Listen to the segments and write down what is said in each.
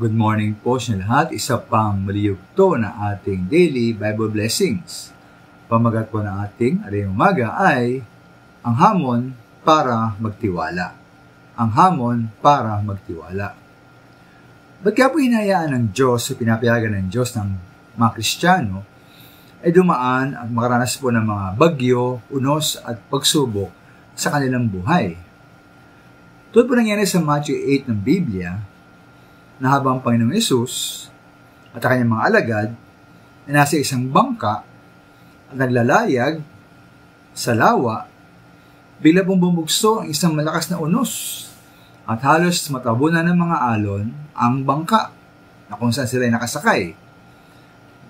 Good morning po sa lahat. Isa pang maliyugto na ating daily Bible blessings. Pamagat po na ating arayang umaga ay ang hamon para magtiwala. Ang hamon para magtiwala. Ba't kaya po hinayaan ng Diyos o pinapayagan ng Diyos ng mga Kristiyano ay dumaan at makaranas po ng mga bagyo, unos at pagsubok sa kanilang buhay? Tulad po nangyari sa Matthew 8 ng Biblia, na habang Panginoong Yesus at ang kanyang mga alagad ay nasa isang bangka at naglalayag sa lawa, bigla pong bumugso ang isang malakas na unos at halos matabunan ng mga alon ang bangka na kung saan sila ay nakasakay.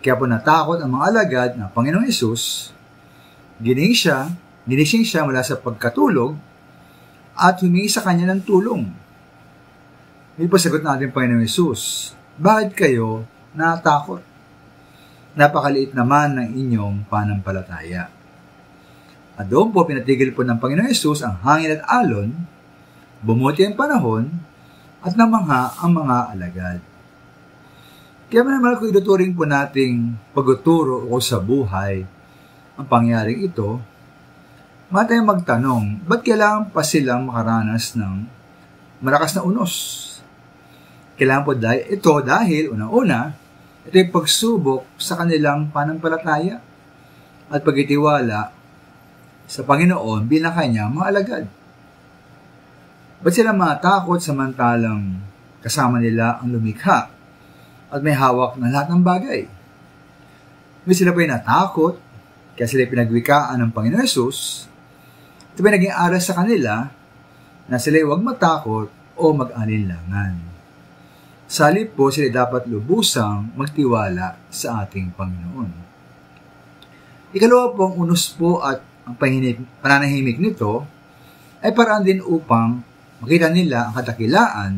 Kaya po natakot ang mga alagad na Panginoong Yesus, ginising siya mula sa pagkatulog at humingi sa kanya ng tulong. May pasagot natin Panginoong Yesus, bakit kayo natakot? Napakaliit naman ng inyong panampalataya. At doon po pinatigil po ng Panginoong Yesus ang hangin at alon, bumuti ang panahon, at namangha ang mga alagad. Kaya naman kung ituturing po nating pagtuturo o sa buhay ang pangyaring ito, matay magtanong, ba't kailangan pa silang makaranas ng malakas na unos? Kailangan po dahil unang-una, ito yung pagsubok sa kanilang panampalataya at pagtitiwala sa Panginoon bilang kanyang mga alagad. Ba't sila matakot samantalang kasama nila ang lumikha at may hawak ng lahat ng bagay? May sila pa yung natakot kaya sila pinagwikaan ng Panginoon Yesus. Ito pa naging aral sa kanila na sila huwag matakot o mag-alinlangan. Sa halip po, sila dapat lubusang magtiwala sa ating Panginoon. Ikalawa po, ang unos po at ang pananahimik nito ay paraan din upang makita nila ang kadakilaan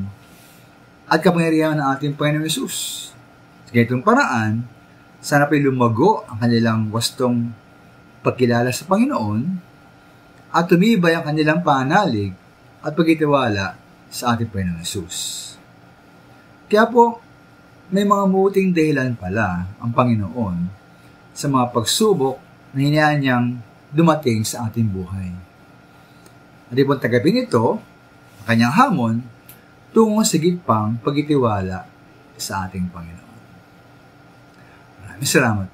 at kapangyarihan ng ating Panginoon Yesus. Sa ganitong paraan, sana pa'y lumago ang kanilang wastong pagkilala sa Panginoon at tumibay ang kanilang panalig at pagtitiwala sa ating Panginoon Yesus. Kaya po, may mga muting dahilan pala ang Panginoon sa mga pagsubok na hinayaan niyang dumating sa ating buhay. At ipon tagapin ito, ang kanyang hamon, tungo sa gitpang pagtitiwala sa ating Panginoon. Maraming salamat.